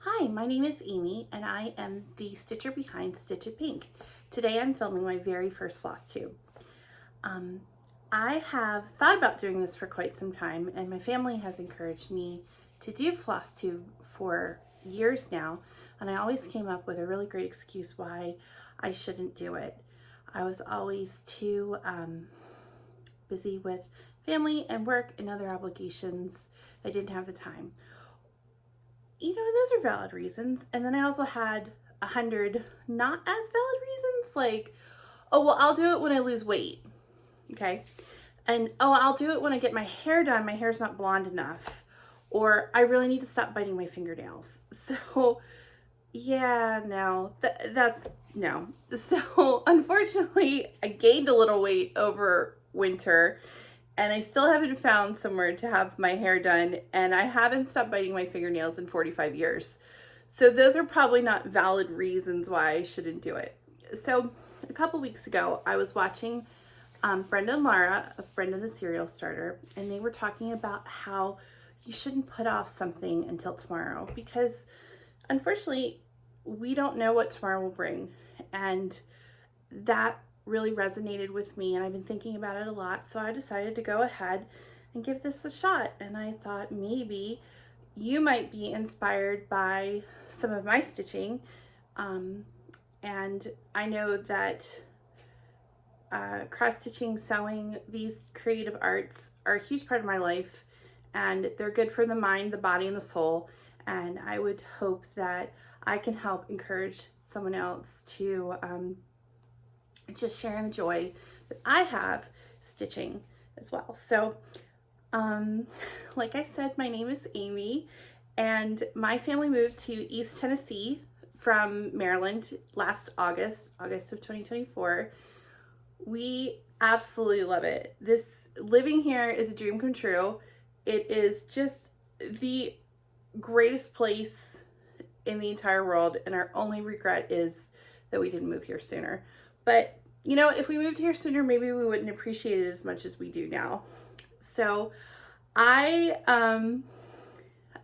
Hi, my name is Aimee and I am the stitcher behind Stitch It Pink. Today I'm filming my very first floss tube. I have thought about doing this for quite some time, and my family has encouraged me to do floss tube for years now, and I always came up with a really great excuse why I shouldn't do it. I was always too busy with family and work and other obligations. I didn't have the time. You know, those are valid reasons. And then I also had 100 not as valid reasons, like, oh, well, I'll do it when I lose weight. Okay. And oh, I'll do it when I get my hair done. My hair's not blonde enough. Or I really need to stop biting my fingernails. So, yeah, no, that's no. So, unfortunately, I gained a little weight over winter, and I still haven't found somewhere to have my hair done, and I haven't stopped biting my fingernails in 45 years. So those are probably not valid reasons why I shouldn't do it. So a couple weeks ago, I was watching Brenda and Laura of Brenda the Cereal Starter, and they were talking about how you shouldn't put off something until tomorrow, because unfortunately, we don't know what tomorrow will bring. And that really resonated with me, and I've been thinking about it a lot, so I decided to go ahead and give this a shot. And I thought maybe you might be inspired by some of my stitching, and I know that cross-stitching, sewing, these creative arts are a huge part of my life, and they're good for the mind, the body, and the soul, and I would hope that I can help encourage someone else to just sharing the joy that I have stitching as well. So, like I said, my name is Aimee, and my family moved to East Tennessee from Maryland last August of 2024. We absolutely love it. This living here is a dream come true. It is just the greatest place in the entire world, and our only regret is that we didn't move here sooner. But, you know, if we moved here sooner, maybe we wouldn't appreciate it as much as we do now. So I'm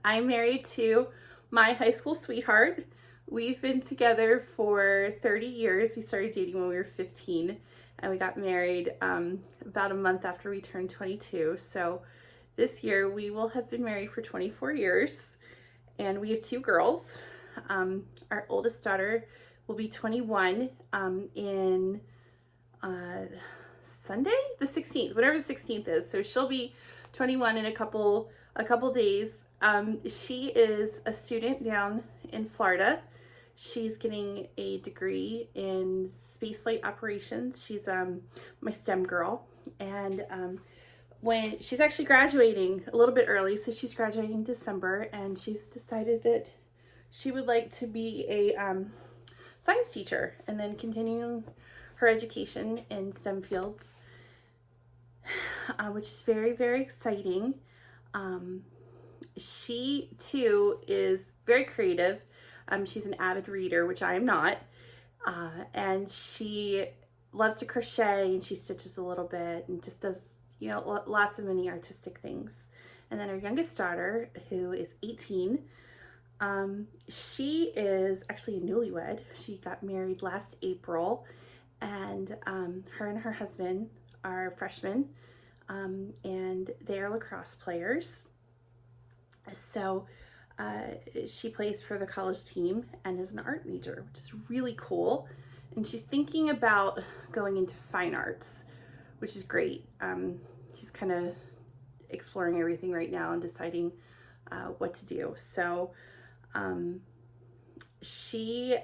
married to my high school sweetheart. We've been together for 30 years. We started dating when we were 15, and we got married about a month after we turned 22. So this year we will have been married for 24 years, and we have two girls. Our oldest daughter will be 21 in Sunday, the 16th, whatever the 16th is. So she'll be 21 in a couple days. She is a student down in Florida. She's getting a degree in spaceflight operations. She's my STEM girl, and when she's actually graduating a little bit early, so she's graduating in December, and she's decided that she would like to be a science teacher and then continue her education in STEM fields, which is very, very exciting. She too is very creative. She's an avid reader, which I am not, and she loves to crochet, and she stitches a little bit and just does, you know, lots of mini artistic things. And then our youngest daughter, who is 18, she is actually a newlywed. She got married last April, and her and her husband are freshmen, and they are lacrosse players. So she plays for the college team and is an art major, which is really cool. And she's thinking about going into fine arts, which is great. She's kind of exploring everything right now and deciding what to do. So she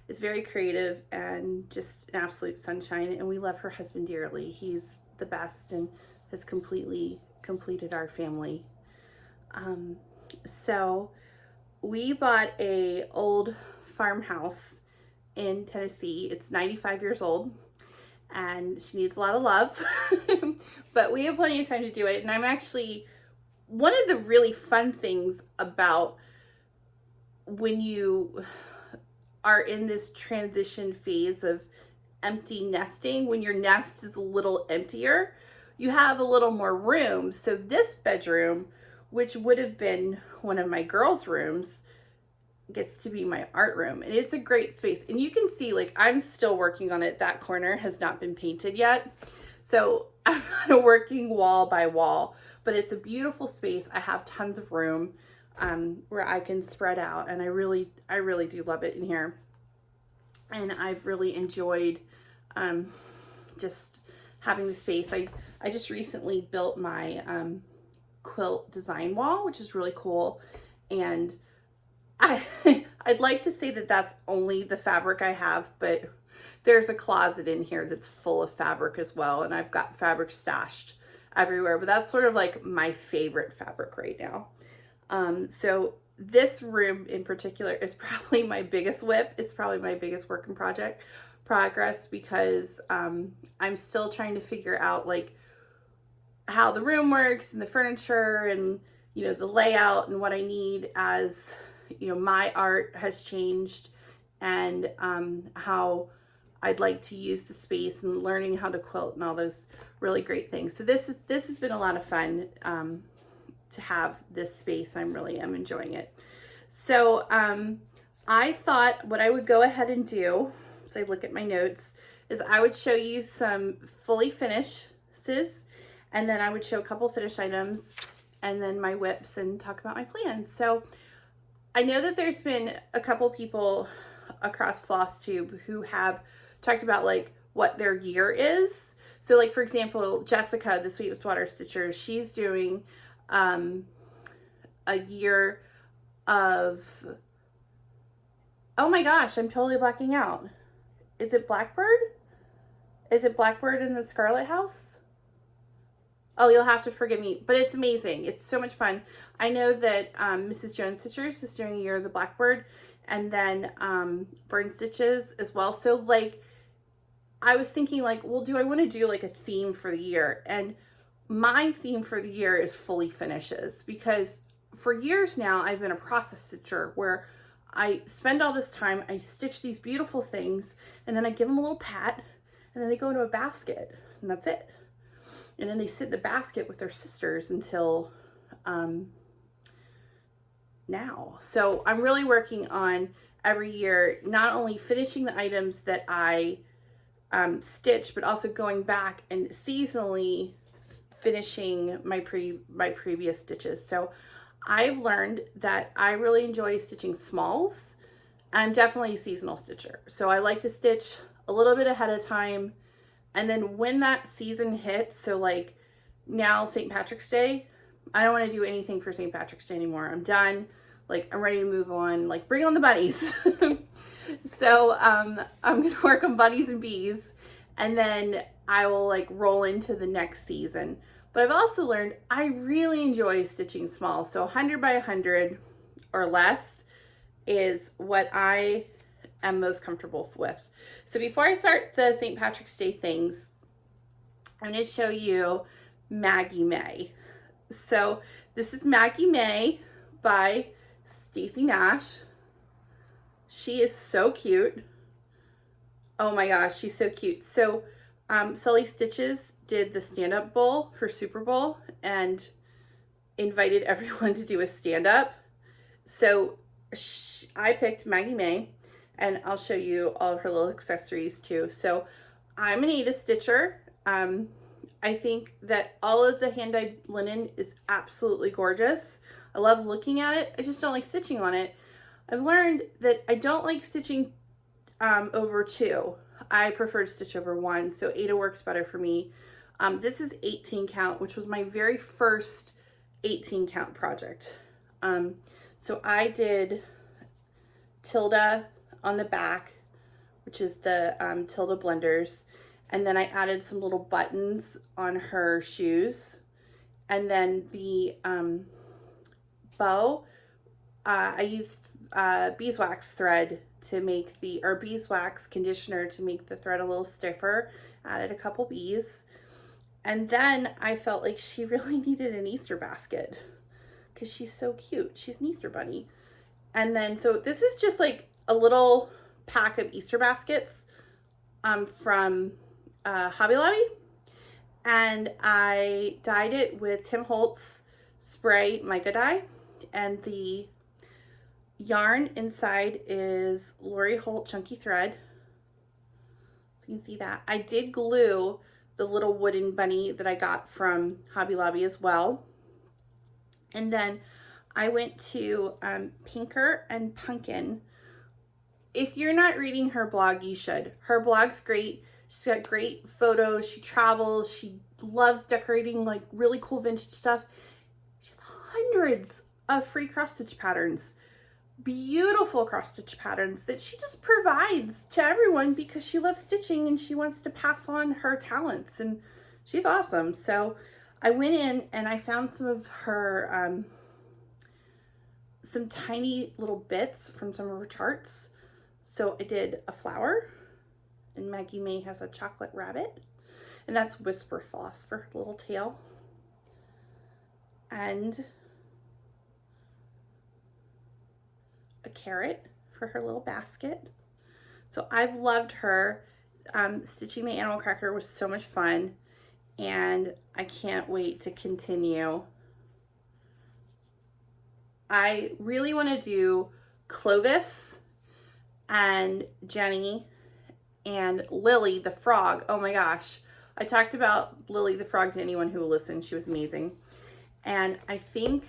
is very creative and just an absolute sunshine, and we love her husband dearly. He's the best and has completely completed our family. So we bought a old farmhouse in Tennessee. It's 95 years old, and she needs a lot of love, but we have plenty of time to do it. And I'm actually, one of the really fun things about when you are in this transition phase of empty nesting, when your nest is a little emptier, you have a little more room. So this bedroom, which would have been one of my girls' rooms, gets to be my art room, and it's a great space. And you can see, like, I'm still working on it. That corner has not been painted yet. So I'm not working wall by wall, but it's a beautiful space. I have tons of room where I can spread out, and I really do love it in here. And I've really enjoyed just having the space. I just recently built my quilt design wall, which is really cool. And I'd like to say that that's only the fabric I have, but there's a closet in here that's full of fabric as well, and I've got fabric stashed everywhere, but that's sort of like my favorite fabric right now. So this room in particular is probably my biggest whip. It's probably my biggest work in progress because I'm still trying to figure out like how the room works and the furniture and, you know, the layout and what I need as, you know, my art has changed, and how I'd like to use the space and learning how to quilt and all those really great things. So this has been a lot of fun to have this space. I really am enjoying it. So I thought what I would go ahead and do, as I look at my notes, is I would show you some fully finishes, and then I would show a couple finished items, and then my whips, and talk about my plans. So I know that there's been a couple people across Flosstube who have talked about like what their year is. So like, for example, Jessica, the Sweet with Water Stitcher, she's doing a year of, oh my gosh, I'm totally blacking out. Is it Blackbird? Is it Blackbird in the Scarlet House? Oh, you'll have to forgive me, but it's amazing. It's so much fun. I know that Mrs. Jones Stitchers is doing a year of the Blackbird, and then Burn Stitches as well. So like, I was thinking like, well, do I want to do like a theme for the year? And my theme for the year is fully finishes, because for years now I've been a process stitcher where I spend all this time, I stitch these beautiful things, and then I give them a little pat, and then they go into a basket, and that's it. And then they sit in the basket with their sisters until now. So I'm really working on every year, not only finishing the items that I stitch, but also going back and seasonally finishing my previous stitches. So I've learned that I really enjoy stitching smalls. I'm definitely a seasonal stitcher. So I like to stitch a little bit ahead of time. And then when that season hits, so like now St. Patrick's Day, I don't want to do anything for St. Patrick's Day anymore. I'm done. Like, I'm ready to move on. Like, bring on the bunnies. So I'm going to work on bunnies and bees, and then I will like roll into the next season. But I've also learned I really enjoy stitching small. So 100 by 100 or less is what I am most comfortable with. So before I start the St. Patrick's Day things, I'm going to show you Maggie May. So this is Maggie May by Stacy Nash. She is so cute. Oh my gosh, she's so cute. So Sully Stitches did the stand-up bowl for Super Bowl and invited everyone to do a stand-up. So I picked Maggie May, and I'll show you all of her little accessories too. So I'm an Ada stitcher. I think that all of the hand-dyed linen is absolutely gorgeous. I love looking at it. I just don't like stitching on it. I've learned that I don't like stitching over 2. I prefer to stitch over 1, so 8 works better for me. This is 18 count, which was my very first 18 count project. So I did Tilda on the back, which is the Tilda blenders, and then I added some little buttons on her shoes, and then the bow, I used beeswax thread to make the, or beeswax conditioner to make the thread a little stiffer. Added a couple bees, and then I felt like she really needed an Easter basket because she's so cute. She's an Easter bunny. And then, so this is just like a little pack of Easter baskets from Hobby Lobby, and I dyed it with Tim Holt's spray mica dye and the yarn inside is Lori Holt Chunky Thread. So you can see that. I did glue the little wooden bunny that I got from Hobby Lobby as well. And then I went to Pinker and Punkin. If you're not reading her blog, you should. Her blog's great. She's got great photos. She travels. She loves decorating like really cool vintage stuff. She has hundreds of free cross-stitch patterns. Beautiful cross-stitch patterns that she just provides to everyone because she loves stitching and she wants to pass on her talents, and she's awesome. So I went in and I found some of her some tiny little bits from some of her charts. So I did a flower, and Maggie May has a chocolate rabbit, and that's Whisper Floss for her little tail, and a carrot for her little basket. So I've loved her. Stitching the animal cracker was so much fun, and I can't wait to continue. I really want to do Clovis and Jenny and Lily the frog. Oh my gosh. I talked about Lily the frog to anyone who will listen. She was amazing. And I think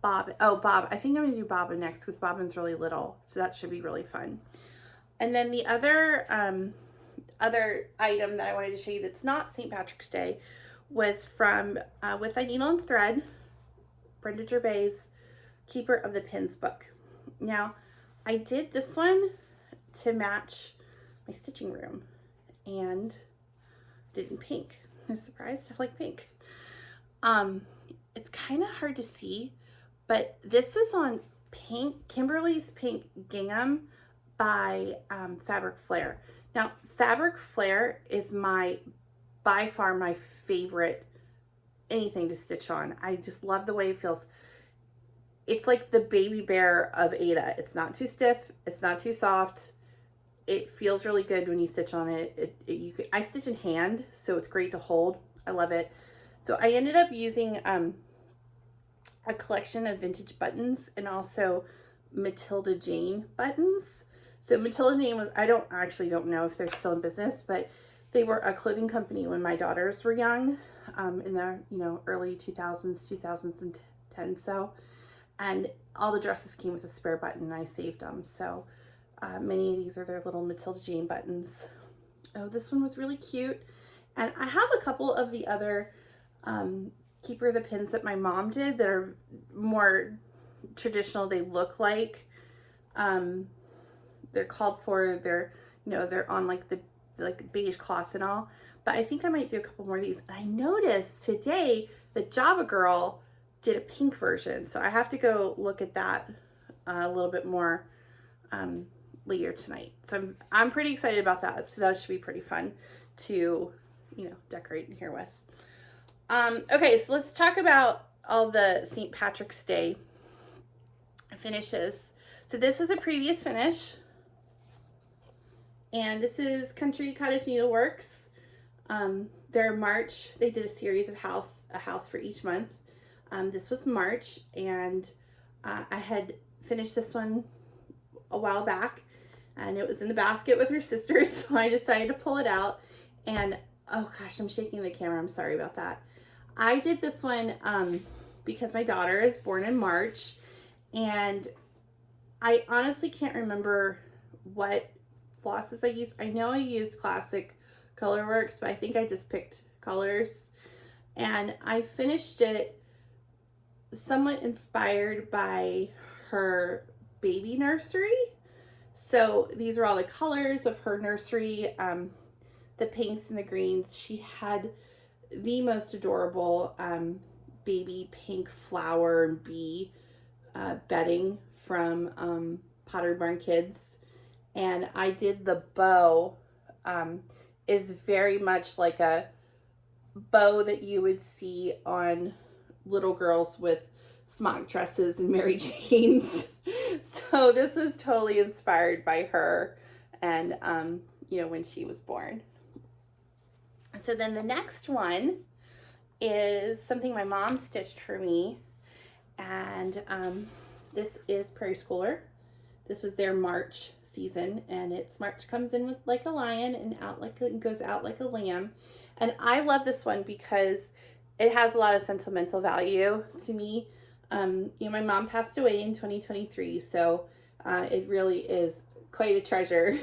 Bob. I think I'm going to do Bobbin next because Bobbin's really little. So that should be really fun. And then the other item that I wanted to show you that's not St. Patrick's Day was from With Thy Needle and Thread, Brenda Gervais, Keeper of the Pins book. Now, I did this one to match my stitching room and did it in pink. I was surprised I like pink. It's kind of hard to see, but this is on pink, Kimberly's Pink Gingham by Fabric Flair. Now, Fabric Flair is by far my favorite anything to stitch on. I just love the way it feels. It's like the baby bear of Ada. It's not too stiff. It's not too soft. It feels really good when you stitch on it. I stitch in hand, so it's great to hold. I love it. So I ended up using a collection of vintage buttons and also Matilda Jane buttons. So Matilda Jane was, I don't know if they're still in business, but they were a clothing company when my daughters were young, in the early 2010. So, and all the dresses came with a spare button, and I saved them. So many of these are their little Matilda Jane buttons. Oh, this one was really cute. And I have a couple of the other Keeper of the Pins that my mom did that are more traditional. They look like they're called for, they're on like the beige cloth and all. But I think I might do a couple more of these. I noticed today that Java Girl did a pink version, so I have to go look at that a little bit more later tonight. So I'm pretty excited about that. So that should be pretty fun to decorate in here with. Okay, so let's talk about all the St. Patrick's Day finishes. So this is a previous finish, and this is Country Cottage Needleworks. Their March, they did a series of a house for each month. This was March, and I had finished this one a while back, and it was in the basket with her sisters, so I decided to pull it out. And oh gosh, I'm shaking the camera, I'm sorry about that. I did this one because my daughter is born in March, and I honestly can't remember what flosses I used. I know I used Classic Colorworks, but I think I just picked colors, and I finished it somewhat inspired by her baby nursery. So these are all the colors of her nursery, the pinks and the greens. She had the most adorable baby pink flower and bee bedding from Pottery Barn Kids. And I did the bow, is very much like a bow that you would see on little girls with smock dresses and Mary Janes. So this is totally inspired by her and, when she was born. So then the next one is something my mom stitched for me, and this is Prairie Schooler. This was their March season, and it's March comes in with like a lion and out like and goes out like a lamb. And I love this one because it has a lot of sentimental value to me. You know, my mom passed away in 2023, so it really is quite a treasure.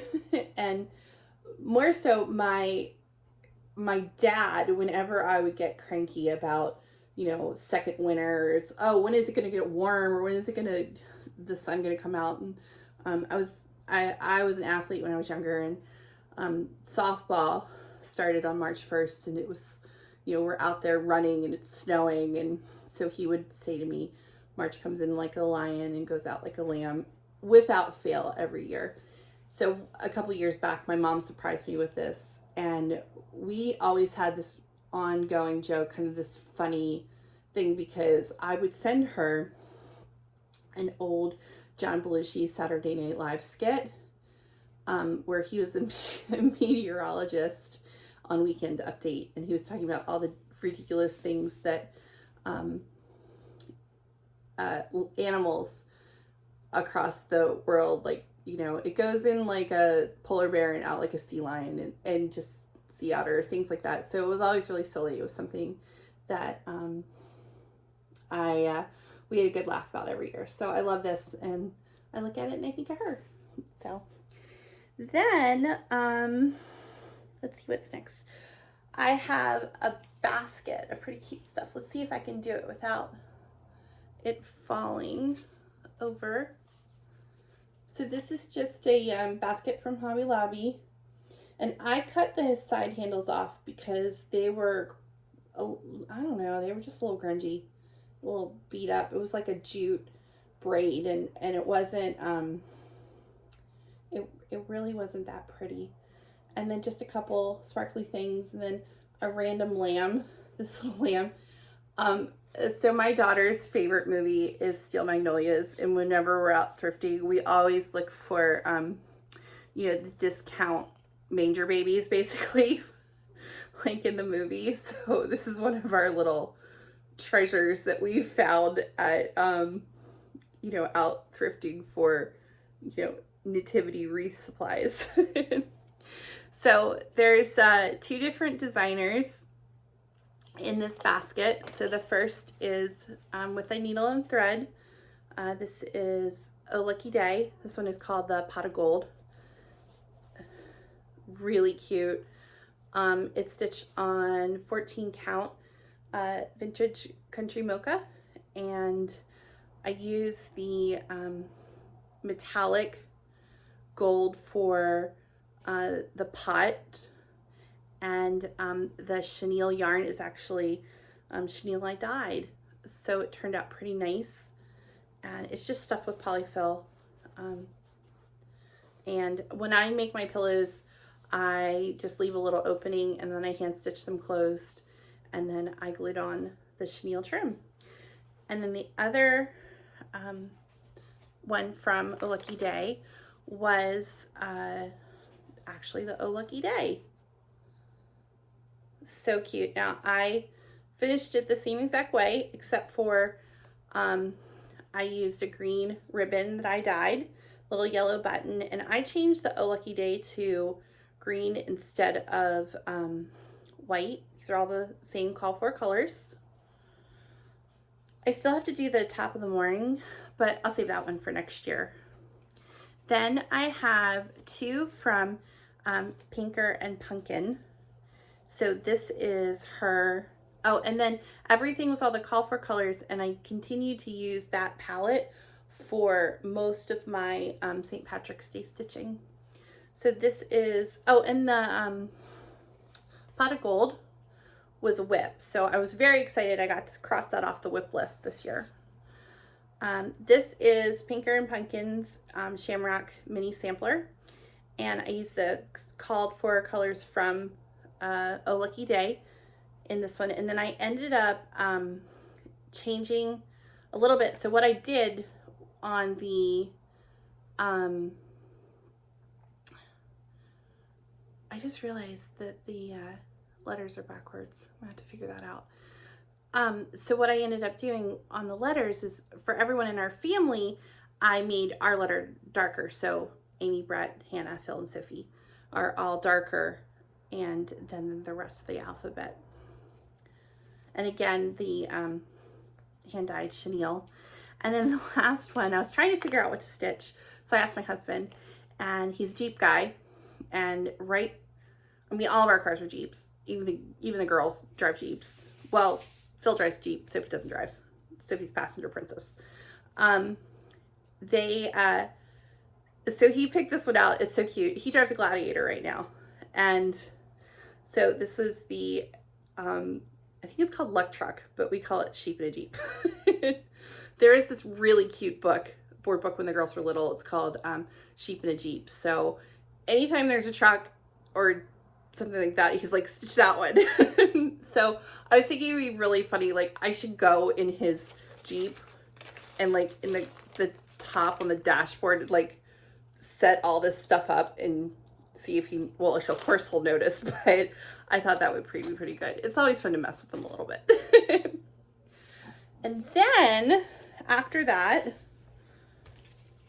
And more so, my dad, whenever I would get cranky about, you know, second winters, oh, when is it going to get warm, or when is it going to the sun going to come out? And I was an athlete when I was younger, and softball started on March 1st, and it was, you know, we're out there running and it's snowing, and so he would say to me, March comes in like a lion and goes out like a lamb, without fail, every year. So a couple years back, my mom surprised me with this, and we always had this ongoing joke, kind of this funny thing, because I would send her an old John Belushi Saturday Night Live skit where he was a meteorologist on Weekend Update, and he was talking about all the ridiculous things that animals across the world, like, you know, it goes in like a polar bear and out like a sea lion, and just sea otter, things like that. So it was always really silly. It was something that we had a good laugh about every year. So I love this, and I look at it and I think of her. So then, let's see what's next. I have a basket of pretty cute stuff. Let's see if I can do it without it falling over. So this is just a basket from Hobby Lobby, and I cut the side handles off because they were, I don't know, they were just a little grungy, a little beat up. It was like a jute braid, and it wasn't, it really wasn't that pretty. And then just a couple sparkly things, and then a random lamb, this little lamb. So my daughter's favorite movie is Steel Magnolias, and whenever we're out thrifting, we always look for, you know, the discount manger babies, basically, like in the movie. So this is one of our little treasures that we found at, you know, out thrifting for, you know, nativity wreath supplies. So there's 2 different designers in this basket. So the first is with a needle and thread. This is Oh Lucky Day. This one is called the Pot of Gold. Really cute. It's stitched on 14 count vintage country mocha, and I use the metallic gold for the pot, and the chenille yarn is actually chenille I dyed, so it turned out pretty nice, and it's just stuffed with polyfill. And when I make my pillows, I just leave a little opening, and then I hand stitch them closed, and then I glued on the chenille trim. And then the other one from Oh Lucky Day was actually the Oh Lucky Day. So cute. Now I finished it the same exact way, except for I used a green ribbon that I dyed, little yellow button, and I changed the Oh Lucky Day to green instead of white. These are all the same call for colors. I still have to do the top of the morning, but I'll save that one for next year. Then I have 2 from Pinker and Punkin. So this is her, oh, and then everything was all the call for colors, and I continue to use that palette for most of my St. Patrick's Day stitching. So this is, oh, and the Pot of Gold was a whip. So I was very excited I got to cross that off the whip list this year. This is Pinker and Punkin's Shamrock mini sampler, and I used the called for colors from Oh Lucky Day in this one, and then I ended up changing a little bit. So what I did on the I just realized that the letters are backwards. I'm gonna have to figure that out. So what I ended up doing on the letters is for everyone in our family, I made our letter darker. So Aimee, Brett, Hannah, Phil, and Sophie are all darker, and then the rest of the alphabet. And again, the hand-dyed chenille. And then the last one, I was trying to figure out what to stitch. So I asked my husband, and he's a Jeep guy. And all of our cars are Jeeps. Even the girls drive Jeeps. Well, Phil drives Jeep, Sophie doesn't drive. Sophie's passenger princess. So he picked this one out. It's so cute. He drives a Gladiator right now. And so this was the, I think it's called Luck Truck, but we call it Sheep in a Jeep. There is this really cute board book when the girls were little. It's called Sheep in a Jeep. So anytime there's a truck or something like that, he's like, stitch that one. So I was thinking it would be really funny. Like, I should go in his Jeep and like in the top on the dashboard, like set all this stuff up and see if well, of course he'll notice, but I thought that would be pretty good. It's always fun to mess with them a little bit. And then after that,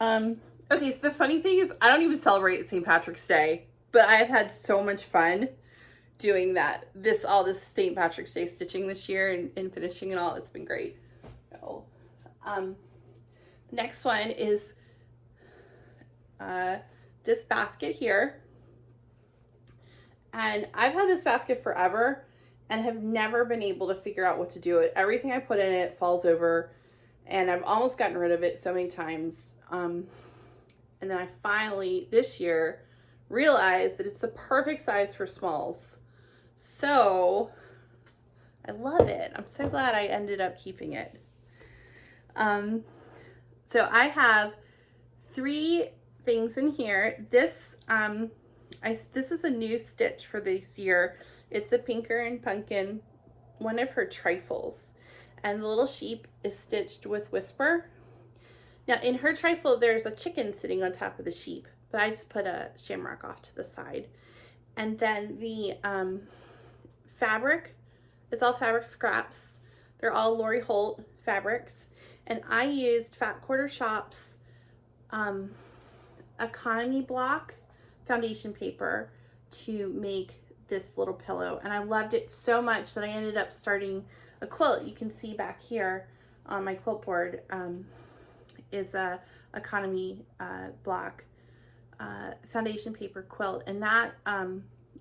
okay, so the funny thing is I don't even celebrate St. Patrick's Day, but I've had so much fun doing all this St. Patrick's Day stitching this year and finishing it all. It's been great. So, next one is this basket here. And I've had this basket forever and have never been able to figure out what to do it. Everything I put in it falls over, and I've almost gotten rid of it so many times. And then I finally, this year, realized that it's the perfect size for smalls. So I love it. I'm so glad I ended up keeping it. So I have 3 things in here. This is a new stitch for this year. It's a Pinker and Punkin, one of her trifles. And the little sheep is stitched with Whisper. Now in her trifle, there's a chicken sitting on top of the sheep, but I just put a Shamrock off to the side. And then the fabric is all fabric scraps. They're all Lori Holt fabrics. And I used Fat Quarter Shop's economy block foundation paper to make this little pillow, and I loved it so much that I ended up starting a quilt. You can see back here on my quilt board is a economy block foundation paper quilt, and that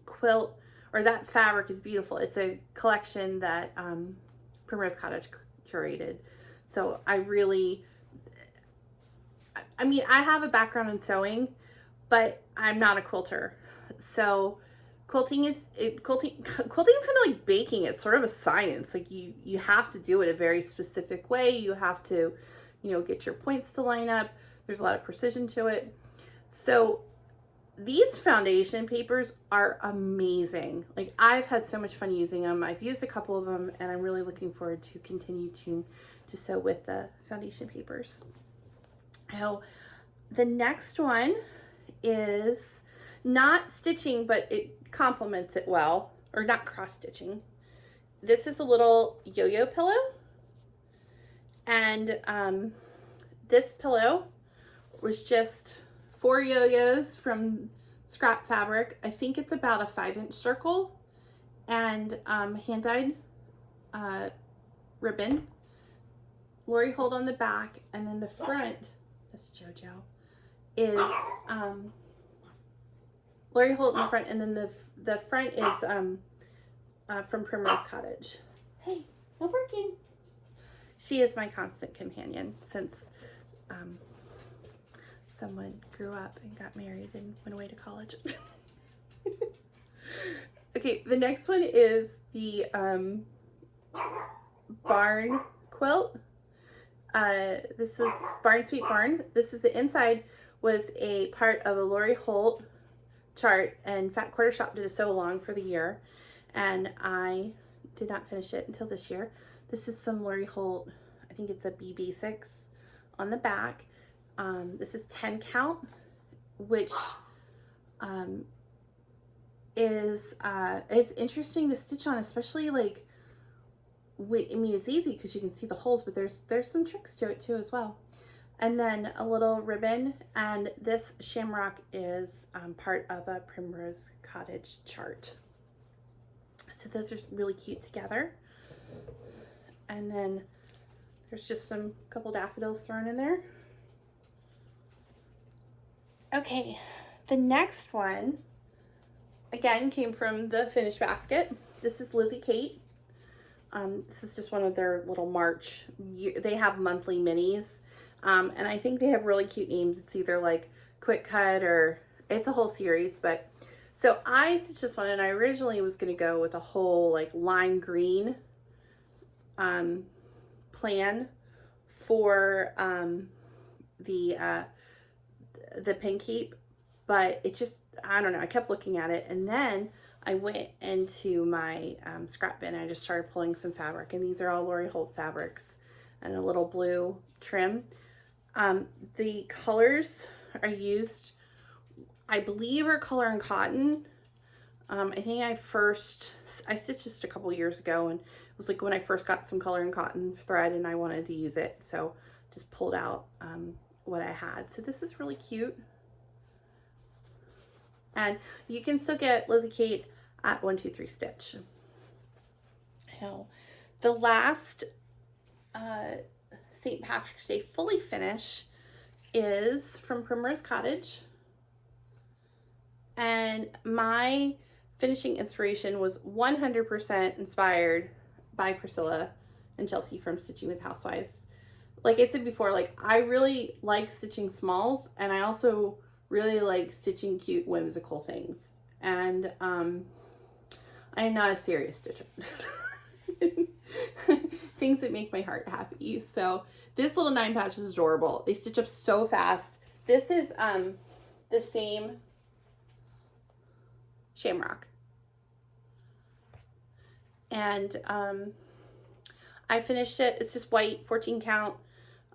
quilt or that fabric is beautiful. It's a collection that Primrose Cottage curated. So I have a background in sewing, but I'm not a quilter. So quilting is kind of like baking. It's sort of a science. Like you have to do it a very specific way. You have to, get your points to line up. There's a lot of precision to it. So these foundation papers are amazing. Like, I've had so much fun using them. I've used a couple of them, and I'm really looking forward to continue to sew with the foundation papers. So the next one is not stitching, but it complements it well, or not cross stitching. This is a little yo-yo pillow, and this pillow was just 4 yo-yos from scrap fabric. I think it's about a 5-inch circle, and hand-dyed ribbon, Lori Holt on the back, and then the front, that's JoJo, is Lori Holt in the front, and then the front is from Primrose Cottage. Hey, no barking. She is my constant companion since someone grew up and got married and went away to college. Okay, the next one is the barn quilt. This was Barn Sweet Barn. This is the inside was a part of a Lori Holt chart, and Fat Quarter Shop did a sew along for the year, and I did not finish it until this year. This is some Lori Holt, I think it's a BB6 on the back. This is 10 count, which is interesting to stitch on, especially like I mean, it's easy because you can see the holes, but there's some tricks to it too as well. And then a little ribbon, and this Shamrock is part of a Primrose Cottage chart. So those are really cute together. And then there's just some couple daffodils thrown in there. Okay, the next one, again, came from the finished basket. This is Lizzie Kate. This is just one of their little March. They have monthly minis. And I think they have really cute names. It's either like Quick Cut or it's a whole series. But so I stitched this one, and I originally was going to go with a whole like lime green plan for the pink heap, but it just, I don't know, I kept looking at it, and then I went into my scrap bin and I just started pulling some fabric, and these are all Lori Holt fabrics and a little blue trim. The colors are used, I believe, are Color and Cotton. I think I stitched this a couple years ago, and it was like when I first got some Color and Cotton thread and I wanted to use it, so just pulled out what I had. So this is really cute. And you can still get Lizzie Kate at 123 Stitch. Now, the last St. Patrick's Day fully finish is from Primrose Cottage. And my finishing inspiration was 100% inspired by Priscilla and Chelsea from Stitching with Housewives. Like I said before, like I really like stitching smalls, and I also really like stitching cute whimsical things. And I am not a serious stitcher. Things that make my heart happy. So this little 9 patch is adorable. They stitch up so fast. This is the same Shamrock. And I finished it. It's just white, 14 count.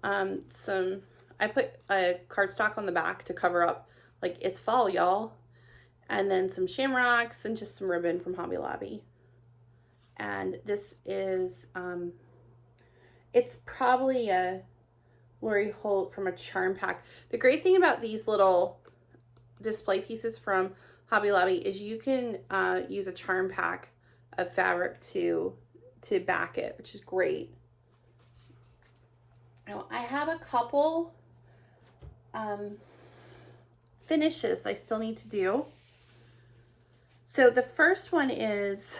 I put a cardstock on the back to cover up, like, it's fall, y'all. And then some shamrocks and just some ribbon from Hobby Lobby. And this is, it's probably a Lori Holt from a charm pack. The great thing about these little display pieces from Hobby Lobby is you can use a charm pack of fabric to back it, which is great. Now, I have a couple finishes I still need to do. So the first one is,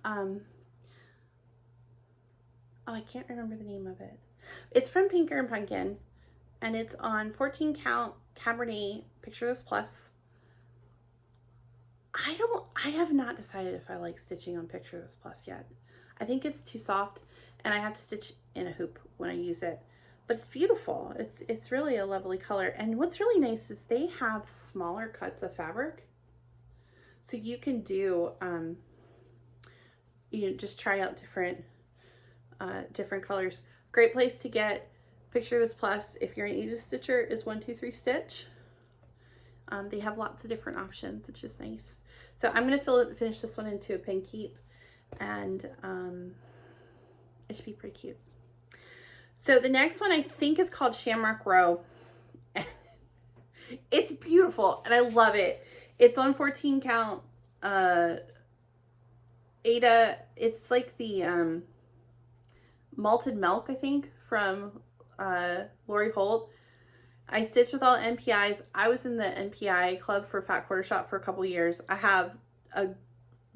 oh, I can't remember the name of it. It's from Pinker and Punkin, and it's on 14 count Cabernet Picture Plus. I have not decided if I like stitching on Picture Plus yet. I think it's too soft, and I have to stitch in a hoop when I use it. But it's beautiful. It's really a lovely color. And what's really nice is they have smaller cuts of fabric. So you can do, you know, just try out different colors. Great place to get Picture This Plus if you're an Aegis stitcher is 123 Stitch. They have lots of different options, which is nice. So I'm going to finish this one into a pink heap, and it should be pretty cute. So the next one I think is called Shamrock Row. It's beautiful and I love it. It's on 14 count Ada. It's like the malted milk, I think, from Lori Holt. I stitched with all NPIs. I was in the NPI club for Fat Quarter Shop for a couple years. I have a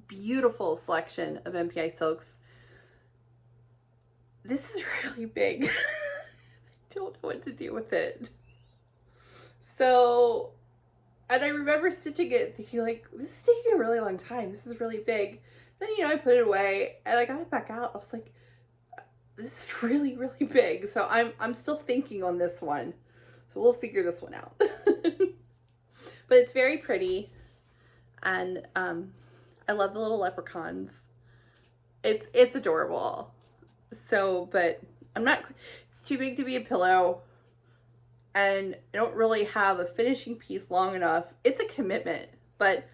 beautiful selection of NPI silks. This is really big. I don't know what to do with it. So, and I remember stitching it thinking like, this is taking a really long time. This is really big. Then, you know, I put it away and I got it back out. I was like, this is really, really big. So I'm still thinking on this one. So we'll figure this one out. But it's very pretty. And I love the little leprechauns. It's adorable. So, but it's too big to be a pillow, and I don't really have a finishing piece long enough. It's a commitment, but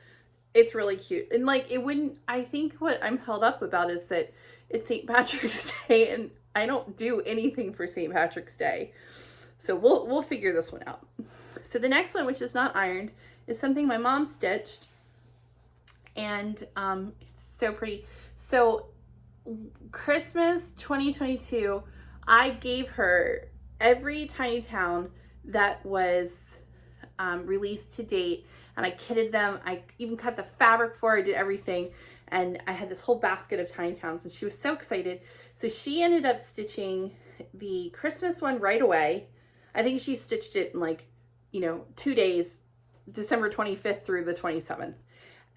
it's really cute. And like, I think what I'm held up about is that it's St. Patrick's Day and I don't do anything for St. Patrick's Day. So we'll figure this one out. So the next one, which is not ironed, is something my mom stitched. And it's so pretty. So Christmas 2022, I gave her every tiny town that was released to date, and I kitted them. I even cut the fabric for her, I did everything, and I had this whole basket of tiny towns, and she was so excited. So she ended up stitching the Christmas one right away. I think she stitched it in like, 2 days, December 25th through the 27th.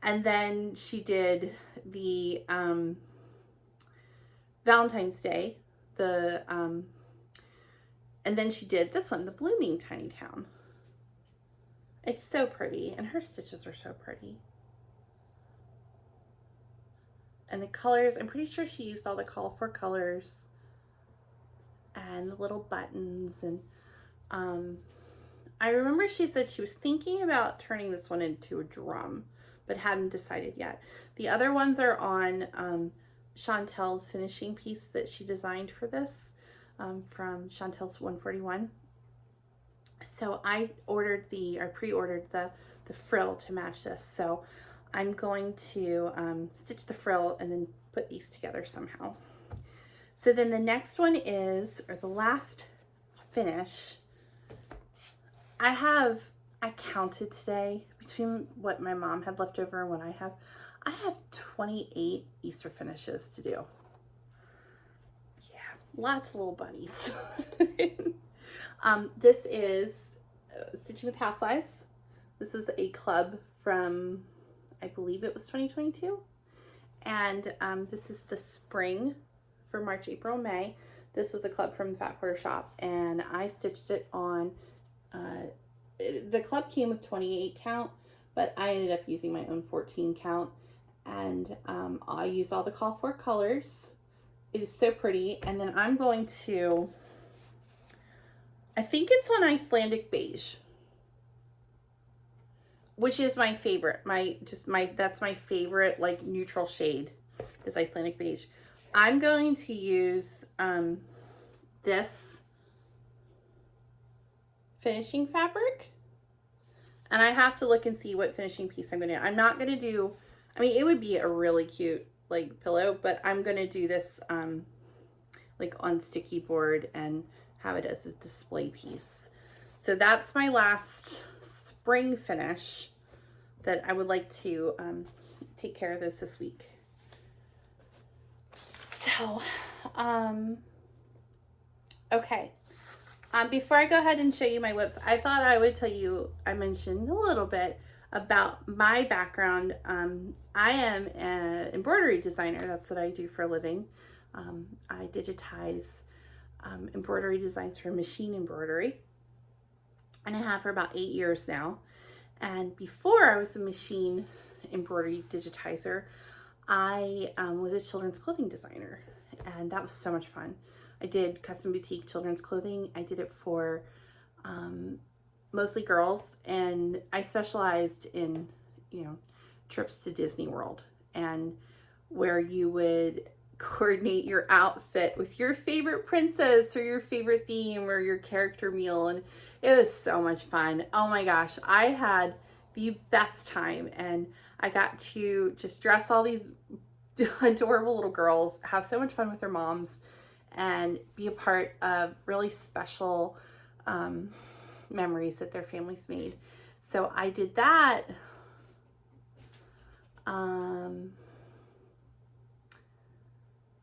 And then she did the Valentine's Day, and then she did this one, the Blooming Tiny Town. It's so pretty, and her stitches are so pretty. And the colors, I'm pretty sure she used all the call for colors and the little buttons. And I remember she said she was thinking about turning this one into a drum, but hadn't decided yet. The other ones are on Chantel's finishing piece that she designed for this, from Chantel's 141. So I pre-ordered the frill to match this. So I'm going to stitch the frill and then put these together somehow. So then the next one is, or the last finish, I counted today between what my mom had left over and what I have 28 Easter finishes to do. Yeah, lots of little bunnies. This is Stitching with Housewives. This is a club from, I believe it was 2022. And this is the spring for March, April, May. This was a club from the Fat Quarter Shop, and I stitched it on, the club came with 28 count, but I ended up using my own 14 count. And I used all the call for colors. It is so pretty. And then I'm going to, I think it's on Icelandic Beige, which is my favorite. That's my favorite, like, neutral shade is Icelandic Beige. I'm going to use this finishing fabric, and I have to look and see what finishing piece I'm going to do. I'm not going to do, I mean, it would be a really cute, like, pillow, but I'm going to do this like on sticky board and have it as a display piece. So that's my last spring finish that I would like to take care of this week. So, okay. Before I go ahead and show you my whips, I thought I would tell you, I mentioned a little bit about my background. I am an embroidery designer. That's what I do for a living. I digitize embroidery designs for machine embroidery, and I have for about 8 years now. And before I was a machine embroidery digitizer, I was a children's clothing designer, and that was so much fun. I did custom boutique children's clothing. I did it for mostly girls, and I specialized in, trips to Disney World, and where you would coordinate your outfit with your favorite princess or your favorite theme or your character meal, and it was so much fun. Oh my gosh, I had the best time, and I got to just dress all these adorable little girls, have so much fun with their moms, and be a part of really special memories that their families made. So I did that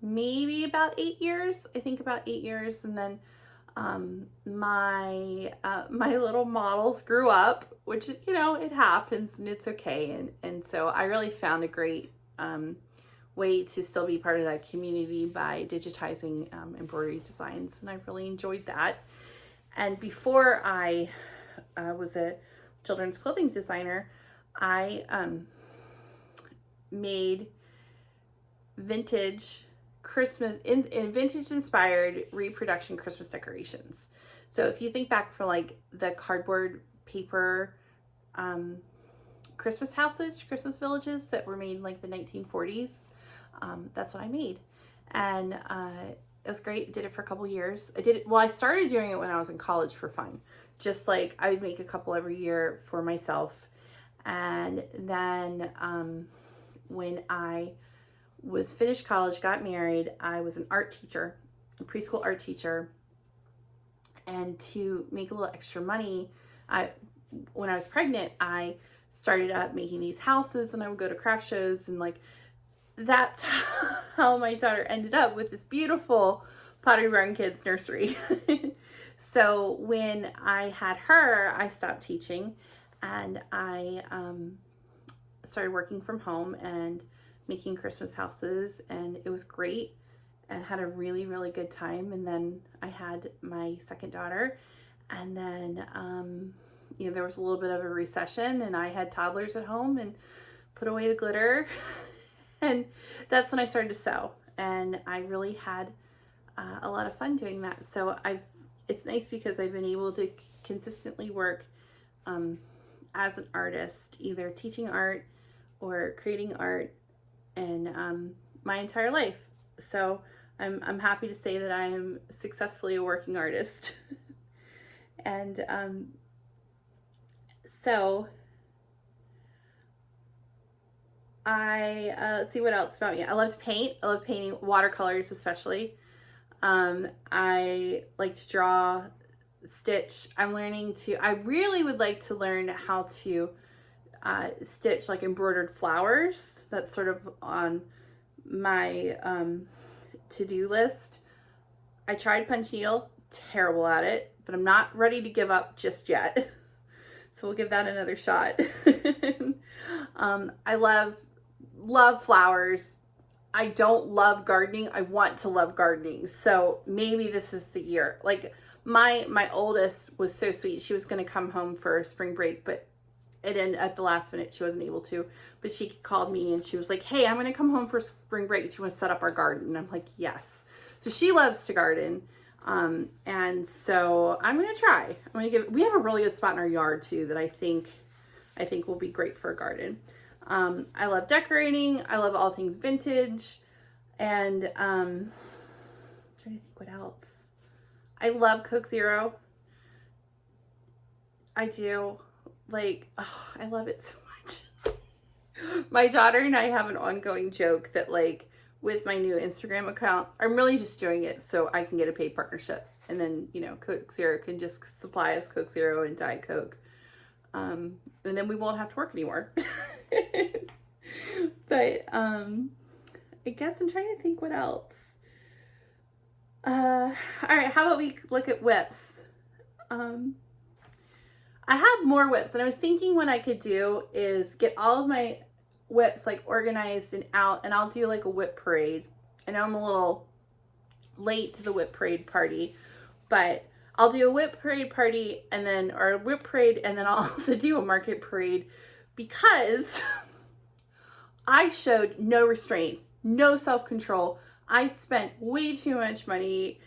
maybe about 8 years. I think about 8 years, and then my little models grew up, which, it happens and it's okay. And so I really found a great way to still be part of that community by digitizing embroidery designs, and I've really enjoyed that. And before I was a children's clothing designer, I made vintage Christmas in vintage inspired reproduction Christmas decorations. So if you think back for like the cardboard paper Christmas houses, Christmas villages that were made in like the 1940s, that's what I made. And it was great. Did it for a couple years. I started doing it when I was in college for fun. Just like I would make a couple every year for myself. And then when I was finished college, got married, I was an art teacher, a preschool art teacher. And to make a little extra money, when I was pregnant, I started up making these houses, and I would go to craft shows, and like that's how my daughter ended up with this beautiful Pottery Barn Kids nursery. So when I had her, I stopped teaching, and I started working from home and making Christmas houses, and it was great. I had a really, really good time. And then I had my second daughter, and then there was a little bit of a recession, and I had toddlers at home and put away the glitter. And that's when I started to sew, and I really had a lot of fun doing that. So it's nice because I've been able to consistently work as an artist, either teaching art or creating art, and my entire life. So I'm happy to say that I am successfully a working artist. And so let's see what else about me. I love to paint. I love painting watercolors, especially. I like to draw, stitch. I really would like to learn how to stitch like embroidered flowers. That's sort of on my to-do list. I tried punch needle, terrible at it, but I'm not ready to give up just yet. So we'll give that another shot. I love flowers. I don't love gardening. I want to love gardening. So maybe this is the year. Like my oldest was so sweet. She was going to come home for spring break, but it ended at the last minute. She wasn't able to, but she called me and she was like, "Hey, I'm going to come home for spring break. Do you want to set up our garden?" And I'm like, "Yes." So she loves to garden. And so I'm going to try. We have a really good spot in our yard too that I think will be great for a garden. I love decorating. I love all things vintage. And I'm trying to think what else. I love Coke Zero. I do. Like, oh, I love it so much. My daughter and I have an ongoing joke that like with my new Instagram account, I'm really just doing it so I can get a paid partnership. And then, Coke Zero can just supply us Coke Zero and Diet Coke. And then we won't have to work anymore. But I guess I'm trying to think what else. All right, how about we look at whips? I have more whips, and I was thinking what I could do is get all of my whips like organized and out, and I'll do like a whip parade. I know I'm a little late to the whip parade party, but I'll do a whip parade party or a whip parade, and then I'll also do a market parade because I showed no restraint, no self-control. I spent way too much money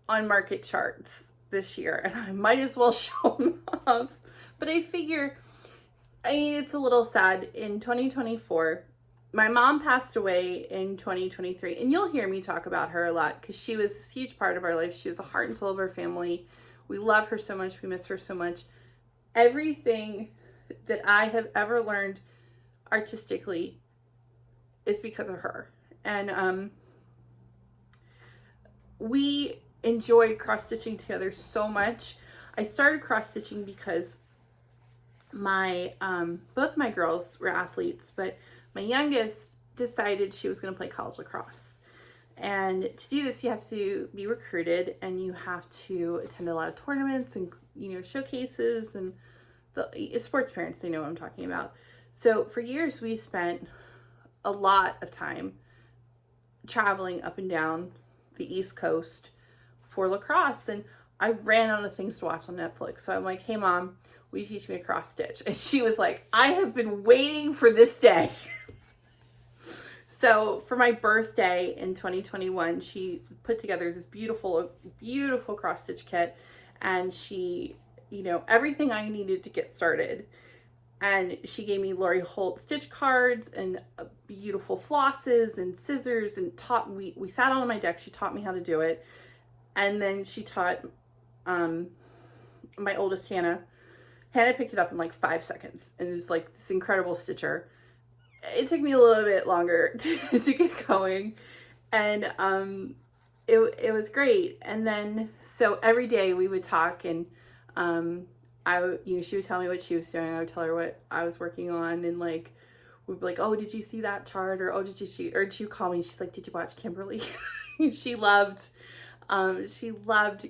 on market charts this year, and I might as well show them off. But I figure, it's a little sad. In 2024, my mom passed away in 2023, and you'll hear me talk about her a lot because she was this huge part of our life. She was the heart and soul of our family. We love her so much. We miss her so much. Everything that I have ever learned artistically is because of her. And we enjoyed cross-stitching together so much. I started cross-stitching because both my girls were athletes, but my youngest decided she was going to play college lacrosse. And to do this, you have to be recruited, and you have to attend a lot of tournaments and, showcases, and the sports parents, they know what I'm talking about. So for years, we spent a lot of time traveling up and down the East Coast for lacrosse, and I ran out of things to watch on Netflix. So I'm like, "Hey mom, will you teach me to cross stitch?" And she was like, "I have been waiting for this day." So for my birthday in 2021, she put together this beautiful, beautiful cross stitch kit, and she, everything I needed to get started. and she gave me Lori Holt stitch cards and beautiful flosses and scissors, and we sat on my deck. She taught me how to do it. And then she taught my oldest Hannah. Hannah picked it up in like 5 seconds and is like this incredible stitcher. It took me a little bit longer to get going, and it was great. And then so every day we would talk, and she would tell me what she was doing. I would tell her what I was working on, and like we'd be like, oh, did you see that chart? Or oh, she would call me and she's like, did you watch Kimberly? She loved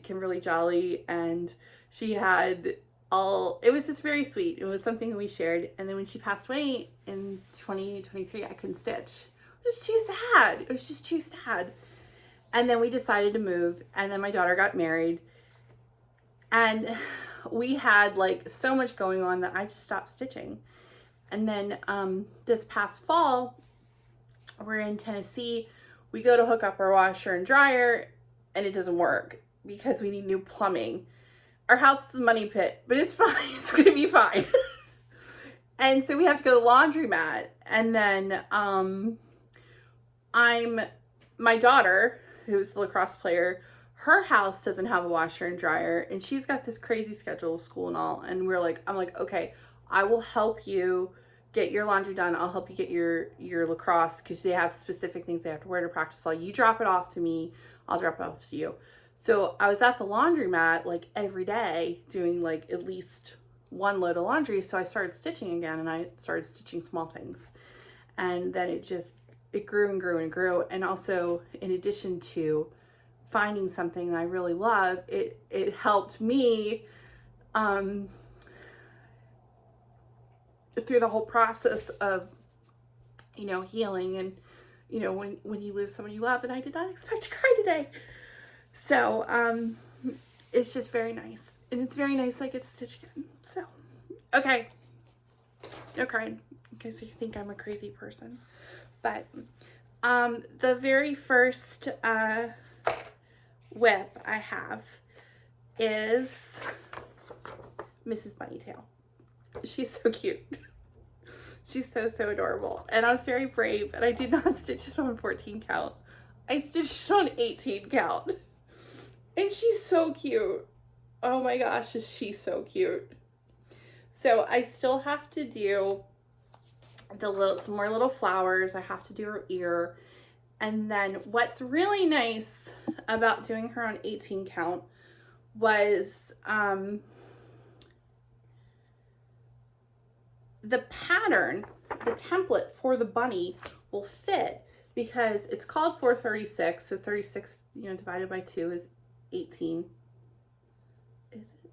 Kimberly Jolly, and she had it was just very sweet. It was something we shared. And then when she passed away in 2023, I couldn't stitch. It was too sad. It was just too sad. And then we decided to move, and then my daughter got married, and we had like so much going on that I just stopped stitching. And then this past fall, we're in Tennessee. We go to hook up our washer and dryer, and it doesn't work because we need new plumbing. Our house is a money pit, but it's fine. It's going to be fine. And so we have to go to the laundromat. And then my daughter, who's the lacrosse player, her house doesn't have a washer and dryer, and she's got this crazy schedule of school and all. And I'm like, okay, I will help you get your laundry done. I'll help you get your lacrosse, because they have specific things they have to wear to practice all. You drop it off to me, I'll drop it off to you. So I was at the laundromat like every day doing like at least one load of laundry. So I started stitching again, and I started stitching small things. And then it grew and grew and grew. And also, in addition to finding something I really love, it helped me through the whole process of, healing, and, when you lose someone you love. And I did not expect to cry today. So, it's just very nice. And it's very nice I get to stitch again. So, okay. No crying, in case you think I'm a crazy person. But, the very first, whip I have is Mrs. Bunnytail. She's so cute. She's so adorable. And I was very brave, and I did not stitch it on 14 count. I stitched it on 18 count. And she's so cute. Oh my gosh, is she so cute. So I still have to do some more little flowers. I have to do her ear. And then what's really nice about doing her on 18 count was the pattern, the template for the bunny will fit, because it's called 436. So 36, divided by 2 is 18. Is it?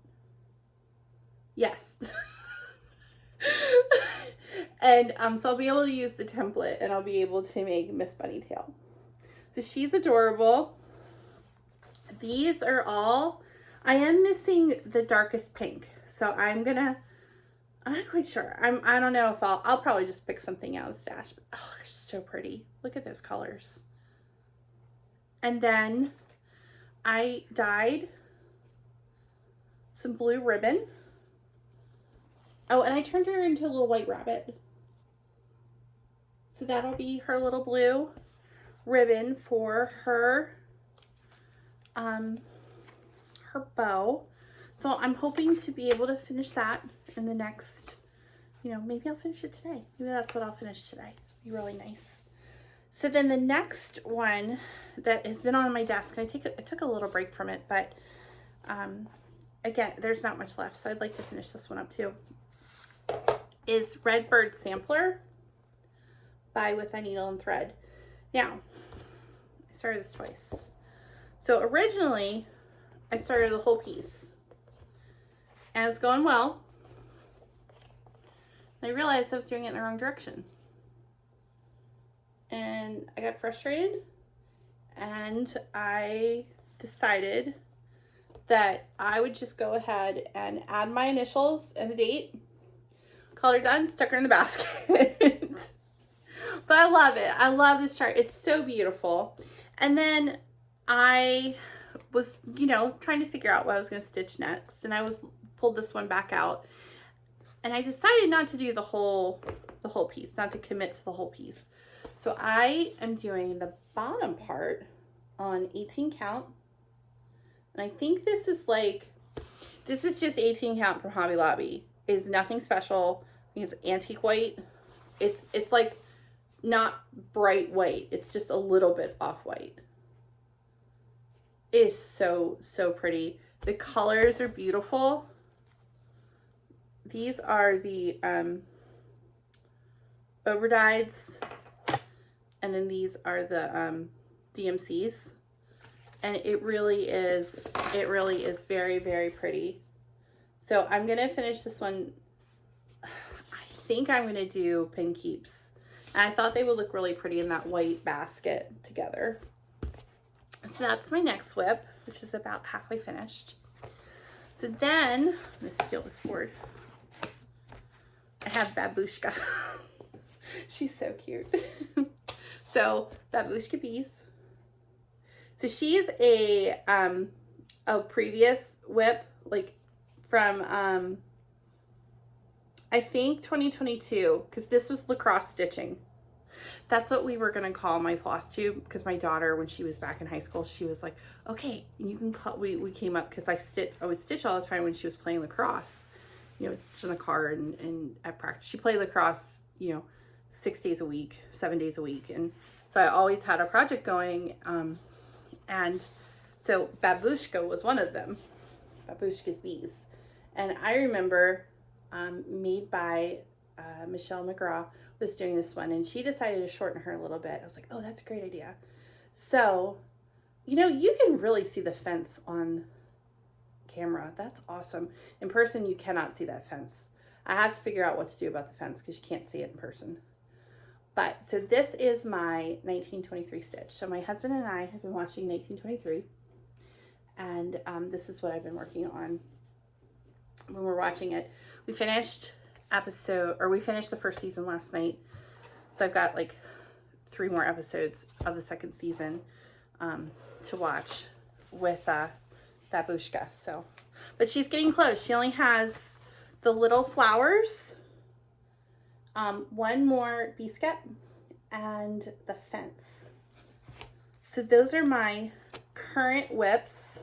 Yes. And so I'll be able to use the template, and I'll be able to make Miss Bunnytail. So she's adorable. These are all, I am missing the darkest pink. So I'm not quite sure. I don't know if I'll probably just pick something out of the stash. But, oh, they're so pretty. Look at those colors. And then I dyed some blue ribbon. Oh, and I turned her into a little white rabbit. So that'll be her little blue ribbon for her bow. So I'm hoping to be able to finish that in the next, maybe I'll finish it today. Maybe that's what I'll finish today. It'll be really nice. So then the next one that has been on my desk, I took a little break from it, but again, there's not much left, so I'd like to finish this one up too, is Redbird Sampler by With a Needle and Thread. Now, I started this twice. So originally, I started the whole piece, and it was going well. And I realized I was doing it in the wrong direction. And I got frustrated, and I decided that I would just go ahead and add my initials and the date, called her done, stuck her in the basket. But I love it. I love this chart. It's so beautiful. And then I was, trying to figure out what I was going to stitch next, and I pulled this one back out. And I decided not to do the whole piece, not to commit to the whole piece. So I am doing the bottom part on 18 count. And I think this is just 18 count from Hobby Lobby. It's nothing special. I think it's antique white. It's like not bright white. It's just a little bit off white. It is so, so pretty. The colors are beautiful. These are the overdyes, and then these are the DMCs, and it really is very, very pretty. So I'm gonna finish this one. I think I'm gonna do pin keeps, and I thought they would look really pretty in that white basket together. So that's my next whip, which is about halfway finished. So then, let's steal this board. I have Babushka. She's so cute. So Babushka bees. So she's a previous whip, like from I think 2022, because this was lacrosse stitching. That's what we were gonna call my floss tube, because my daughter, when she was back in high school, she was like, okay, you can call. We came up because I would stitch all the time when she was playing lacrosse. You know, stitch in the car and at practice. She played lacrosse, you know, 6 days a week, 7 days a week. And so I always had a project going. And so Babushka was one of them, Babushka's bees. And I remember Made by Michelle McGraw was doing this one, and she decided to shorten her a little bit. I was like, oh, that's a great idea. So, you know, you can really see the fence on camera. That's awesome. In person, you cannot see that fence. I have to figure out what to do about the fence because you can't see it in person. But so this is my 1923 stitch. So my husband and I have been watching 1923, and this is what I've been working on when we're watching it. We finished the first season last night, so I've got like 3 more episodes of the second season to watch with Babushka. So, but she's getting close. She only has the little flowers, 1 more biscuit, and the fence. So those are my current whips.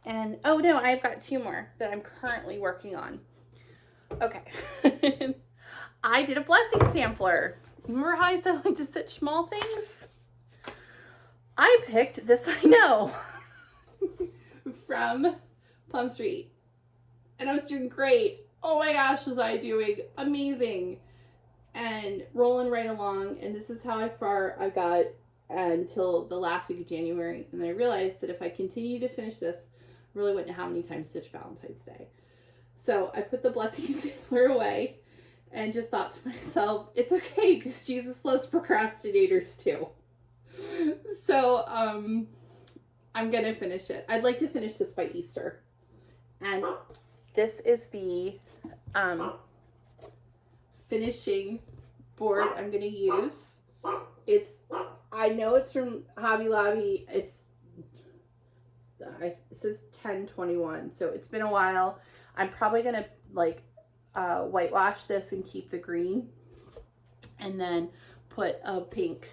And oh no, I've got 2 more that I'm currently working on. Okay. I did a blessing sampler. Remember how I said I like to stitch small things? I picked this, I know, from Plum Street. And I was doing great. Oh my gosh, was I doing amazing. And rolling right along. And this is how far I got until the last week of January. And then I realized that if I continue to finish this, I really wouldn't have any time to stitch Valentine's Day. So I put the blessing sampler away and just thought to myself, it's okay because Jesus loves procrastinators too. So I'm going to finish it. I'd like to finish this by Easter. And this is the finishing board I'm going to use. I know it's from Hobby Lobby. It says 10/21, so it's been a while. I'm probably going to like whitewash this and keep the green, and then put a pink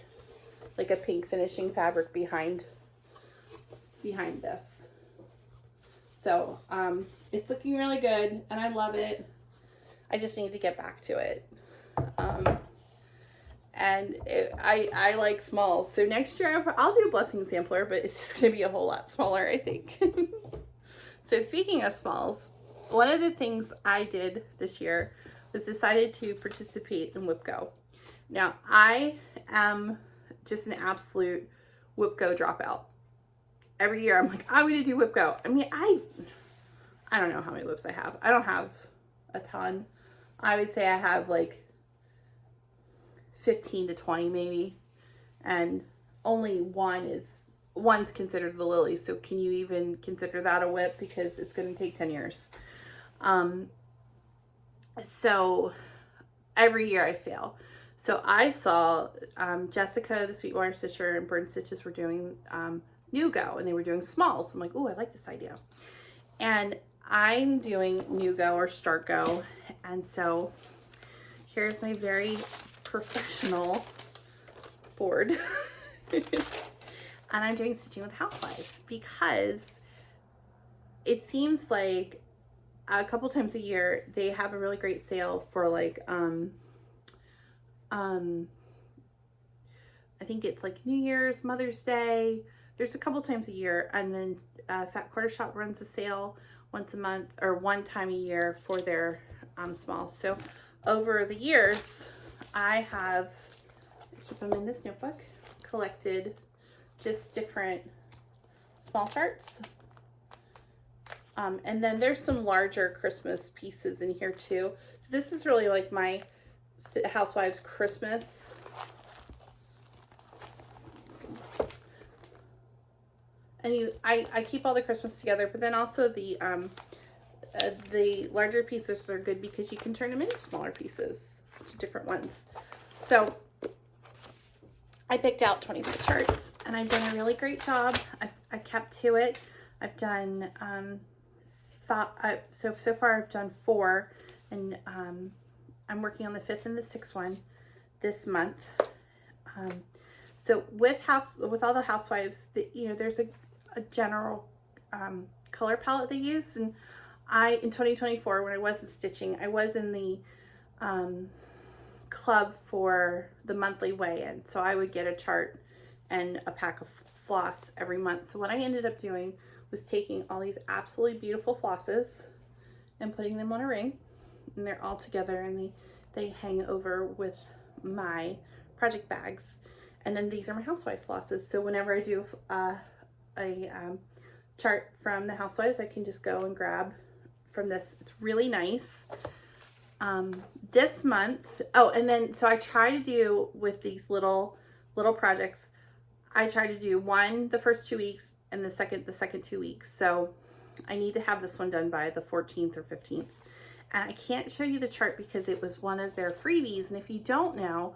finishing fabric behind this. So it's looking really good and I love it. I just need to get back to it. I like smalls. So next year I'll do a blessing sampler, but it's just going to be a whole lot smaller, I think. So speaking of smalls, one of the things I did this year was decided to participate in Whip Go. Now, I am just an absolute Whip Go dropout. Every year I'm like, I'm going to do Whip Go. I mean, I don't know how many whips I have. I don't have a ton. I would say I have like 15 to 20 maybe. And only one's considered the Lily. So can you even consider that a whip? Because it's going to take 10 years. So every year I fail. So I saw Jessica, the Sweetwater Stitcher, and Burn Stitches were doing New Go, and they were doing smalls. I'm like, oh, I like this idea. And I'm doing New Go or Start Go, And so here's my very professional board. And I'm doing stitching with Housewives because it seems like a couple times a year they have a really great sale for like I think it's like New Year's, Mother's Day. There's a couple times a year, and then Fat Quarter Shop runs a sale once a month or one time a year for their smalls. So over the years, I keep them in this notebook, collected just different small charts. And then there's some larger Christmas pieces in here too. So this is really like my Housewives Christmas. And I keep all the Christmas together, but then also the larger pieces are good because you can turn them into smaller pieces to different ones. So I picked out 25 charts, and I've done a really great job. I kept to it. I've done so far I've done 4, and I'm working on the 5th and the 6th one this month. So with all the Housewives, there's a general color palette they use, and in 2024, when I wasn't stitching, I was in the club for the monthly weigh-in, so I would get a chart and a pack of floss every month. So what I ended up doing was taking all these absolutely beautiful flosses and putting them on a ring, and they're all together, and they hang over with my project bags. And then these are my housewife flosses, so whenever I do a chart from the Housewives, I can just go and grab from this. It's really nice. This month, and then so I try to do with these little projects, I try to do one the first 2 weeks and the second 2 weeks. So I need to have this one done by the 14th or 15th. And I can't show you the chart because it was one of their freebies. And if you don't know,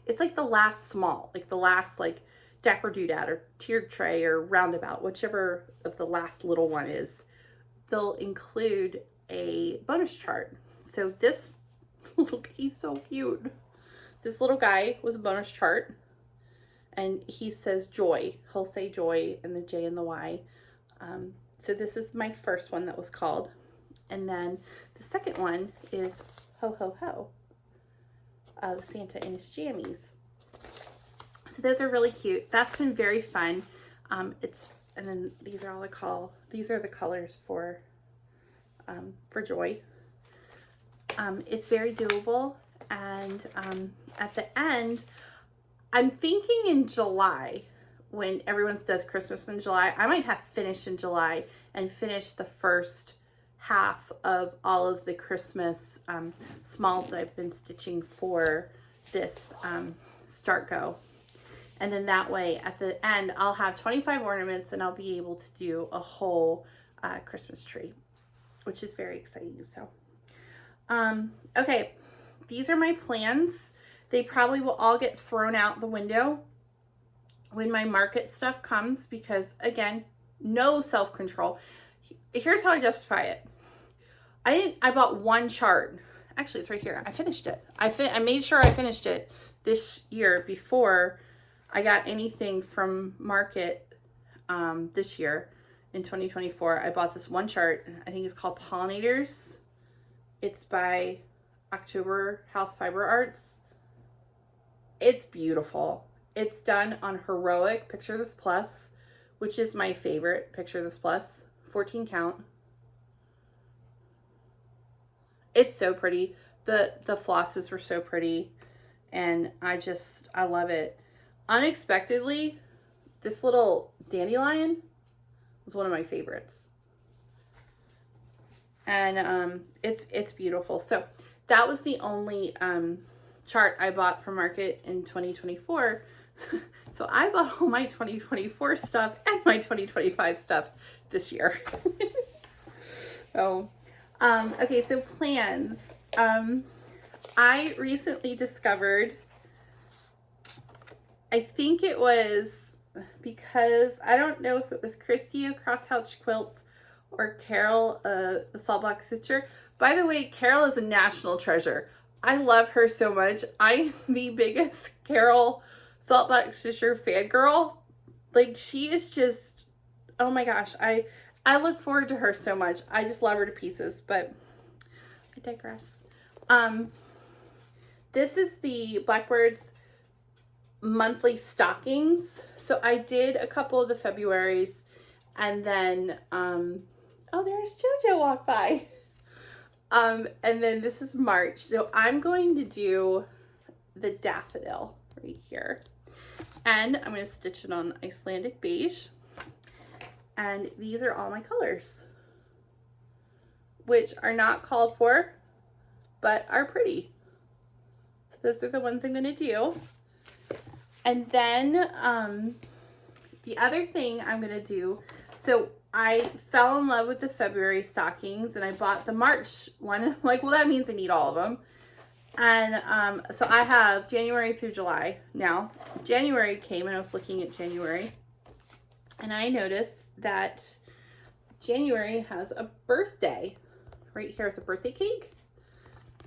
it's like the last small, like the last like Dapper Doodad or Tiered Tray or Roundabout, whichever of the last little one is, they'll include a bonus chart. So this he's so cute. This little guy was a bonus chart, and he says joy. He'll say joy and the J and the Y. So this is my first one that was called. And then the second one is Ho Ho Ho of Santa and his jammies. So those are really cute. That's been very fun. And then these are the colors for joy. It's very doable, and at the end, I'm thinking in July, when everyone does Christmas in July, I might have finished in July and finished the first half of all of the Christmas smalls that I've been stitching for this Start Go. And then that way, at the end, I'll have 25 ornaments, and I'll be able to do a whole Christmas tree, which is very exciting. So, okay, these are my plans. They probably will all get thrown out the window when my market stuff comes because, again, no self-control. Here's how I justify it. I bought one chart. Actually, it's right here. I finished it. I made sure I finished it this year before I got anything from market this year in 2024. I bought this one chart. I think it's called Pollinators. It's by October House Fiber Arts. It's beautiful. It's done on Heroic Picture This Plus, which is my favorite Picture This Plus, 14 count. It's so pretty. The flosses were so pretty, and I love it. Unexpectedly, this little dandelion was one of my favorites. And it's beautiful. So that was the only chart I bought from market in 2024. So I bought all my 2024 stuff and my 2025 stuff this year. So, okay, so plans. I recently discovered, I think it was because, I don't know if it was Christy Across Couch Quilts or Carol, the Saltbox Stitcher. By the way, Carol is a national treasure. I love her so much. I'm the biggest Carol Saltbox Stitcher fangirl. Like, she is just, oh my gosh, I look forward to her so much. I just love her to pieces, but I digress. This is the Blackbird's monthly stockings. So I did a couple of the Februaries, and then, oh, there's JoJo walk by. And then this is March. So I'm going to do the daffodil right here. And I'm going to stitch it on Icelandic beige. And these are all my colors, which are not called for, but are pretty. So those are the ones I'm going to do. And then the other thing I'm going to do, so I fell in love with the February stockings, and I bought the March one. I'm like, well, that means I need all of them. And so I have January through July now. January came, and I was looking at January, and I noticed that January has a birthday right here with a birthday cake.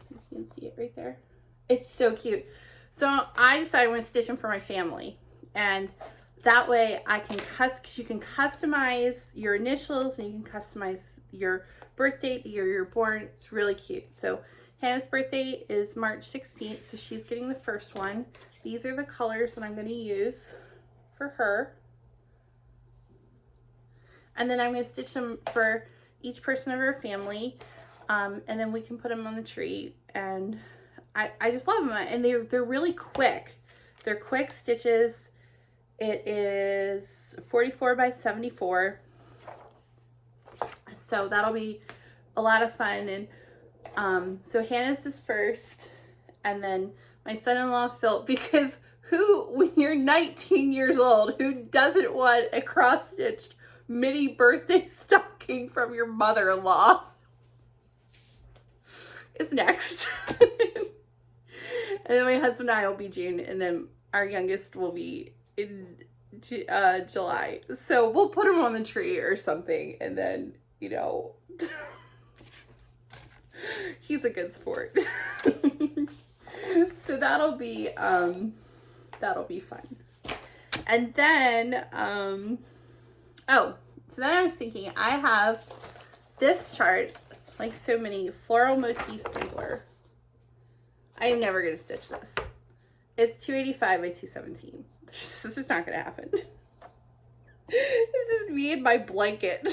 So you can see it right there. It's so cute. So I decided I want to stitch them for my family, and that way I can because you can customize your initials, and you can customize your birth date, the year you're born. It's really cute. So Hannah's birthday is March 16th, so she's getting the first one. These are the colors that I'm going to use for her. And then I'm going to stitch them for each person of her family, and then we can put them on the tree. And I just love them, and they're really quick. They're quick stitches. It is 44 by 74, so that'll be a lot of fun. And so Hannah's is first, and then my son-in-law Phil, because when you're 19 years old, who doesn't want a cross-stitched mini birthday stocking from your mother-in-law? Is next. And then my husband and I will be June, and then our youngest will be in July. So we'll put him on the tree or something, and then, you know, he's a good sport. So that'll be fun. And then, oh, so then I was thinking, I have this chart, like so many, floral motif sampler. I am never going to stitch this. It's 285 by 217. This is not going to happen. This is me and my blanket.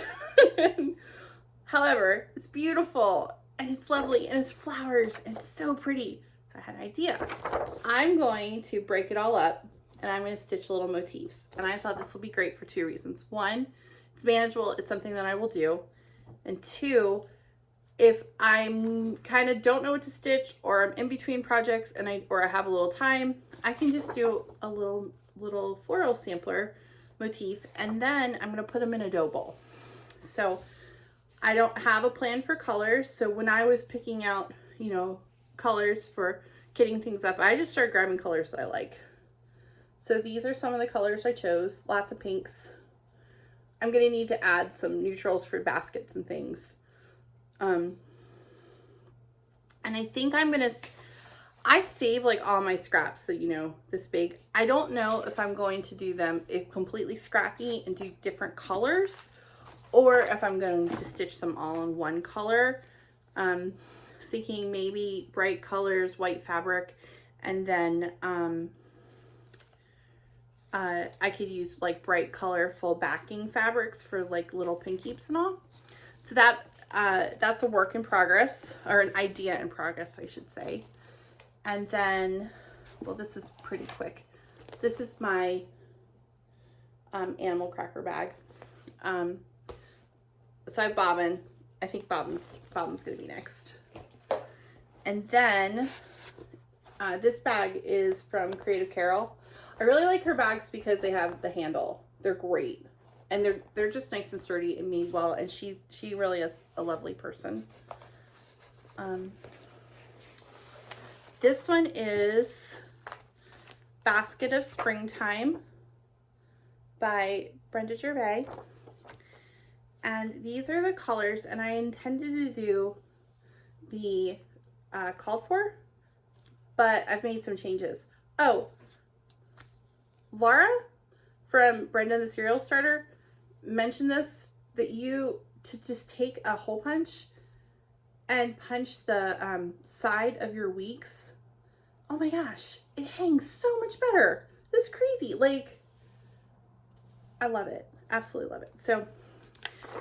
However, it's beautiful, and it's lovely, and it's flowers, and it's so pretty. So I had an idea. I'm going to break it all up, and I'm going to stitch little motifs. And I thought this will be great for two reasons. One, it's manageable. It's something that I will do. And two, if I'm kind of don't know what to stitch, or I'm in between projects and I have a little time, I can just do a little floral sampler motif, and then I'm going to put them in a dough bowl. So I don't have a plan for colors. So when I was picking out, you know, colors for kitting things up, I just started grabbing colors that I like. So these are some of the colors I chose. Lots of pinks. I'm going to need to add some neutrals for baskets and things. And I think I save like all my scraps that, you know, this big. I don't know if I'm going to do them completely scrappy and do different colors, or if I'm going to stitch them all in one color. Thinking maybe bright colors, white fabric, and then I could use like bright colorful backing fabrics for like little pin keeps and all. So that's a work in progress, or an idea in progress, I should say. And then, well, this is pretty quick. This is my animal cracker bag. So I have Bobbin. I think Bobbin's gonna be next. And then this bag is from Creative Carol. I really like her bags because they have the handle. They're great. And they're just nice and sturdy and made well. And she really is a lovely person. This one is Basket of Springtime by Brenda Gervais. And these are the colors, and I intended to do the called for, but I've made some changes. Oh, Laura from Brenda the Cereal Starter mentioned this, that you to just take a hole punch and punch the side of your weeks. Oh my gosh, it hangs so much better. This is crazy. Like, I love it. Absolutely love it. So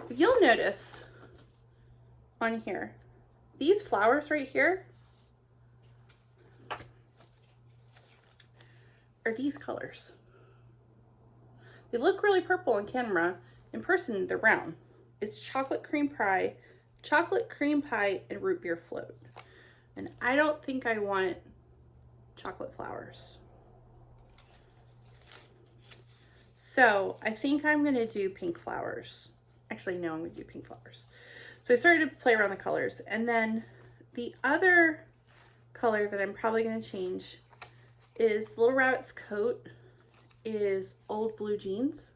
if you'll notice on here, these flowers right here are these colors. They look really purple on camera. In person, they're brown. It's chocolate cream pie, and root beer float. And I don't think I want chocolate flowers. So I think I'm gonna do pink flowers. Actually, no, I'm gonna do pink flowers. So I started to play around the colors. And then the other color that I'm probably gonna change is Little Rabbit's coat is old blue jeans.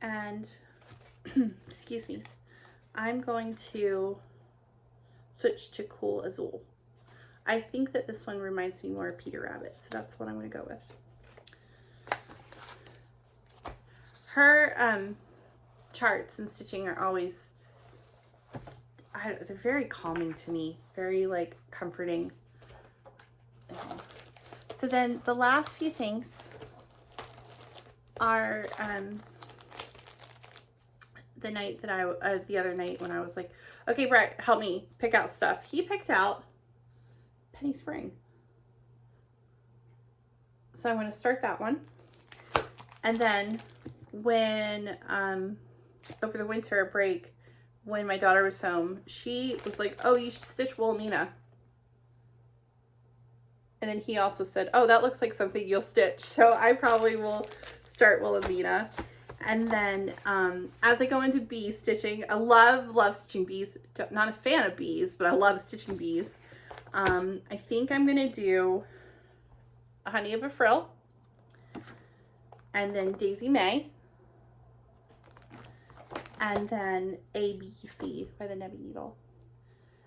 And, excuse me, I'm going to switch to Cool Azul. I think that this one reminds me more of Peter Rabbit, so that's what I'm gonna go with. Her charts and stitching are always, they're very calming to me, very like comforting. So then the last few things are the night that the other night when I was like, okay, Brett, help me pick out stuff. He picked out Penny Spring. So I'm going to start that one. And then when, over the winter break, when my daughter was home, she was like, oh, you should stitch Woolemina. And then he also said, oh, that looks like something you'll stitch. So I probably will start Woolemina. And then as I go into bee stitching, I love stitching bees. Not a fan of bees, but I love stitching bees. I think I'm going to do a Honey of a Frill. And then Daisy May. And then ABC by the Nebby Needle.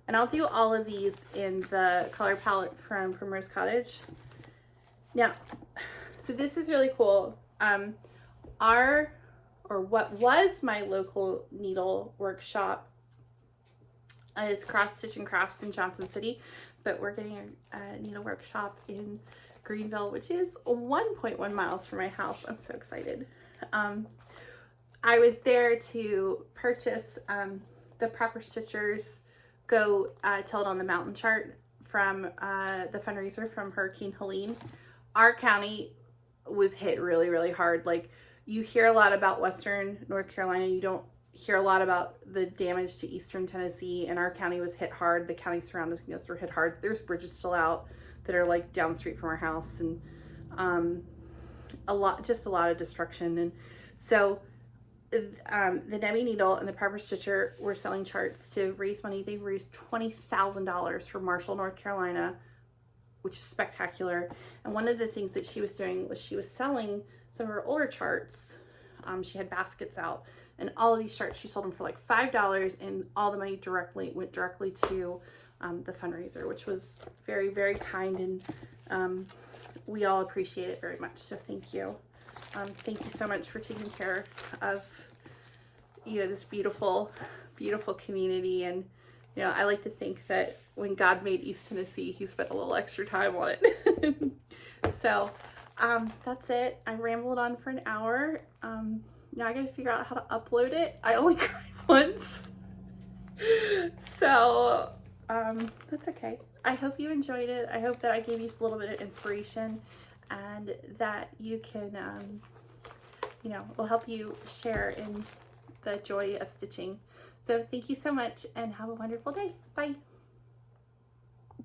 And I'll do all of these in the color palette from Primrose Cottage. Now, so this is really cool. What was my local needle workshop is Cross Stitch and Crafts in Johnson City, but we're getting a needle workshop in Greenville, which is 1.1 miles from my house. I'm so excited. I was there to purchase the Proper Stitchers Go Tell It on the Mountain chart from the fundraiser from Hurricane Helene. Our county was hit really, really hard. Like, you hear a lot about Western North Carolina. You don't hear a lot about the damage to Eastern Tennessee, and our county was hit hard. The counties surrounding us were hit hard. There's bridges still out that are like down the street from our house, and a lot of destruction. And so the Nebby Needle and the Proper Stitcher were selling charts to raise money. They raised $20,000 for Marshall, North Carolina, which is spectacular. And one of the things that she was doing was she was selling some of her older charts. She had baskets out, and all of these charts, she sold them for like $5, and all the money went directly to the fundraiser, which was very, very kind, and we all appreciate it very much. So thank you. Thank you so much for taking care of, this beautiful, beautiful community. And, I like to think that when God made East Tennessee, he spent a little extra time on it. So, that's it. I rambled on for an hour. Now I gotta figure out how to upload it. I only cried once. So, that's okay. I hope you enjoyed it. I hope that I gave you a little bit of inspiration, and that you can, will help you share in the joy of stitching. So thank you so much, and have a wonderful day. Bye.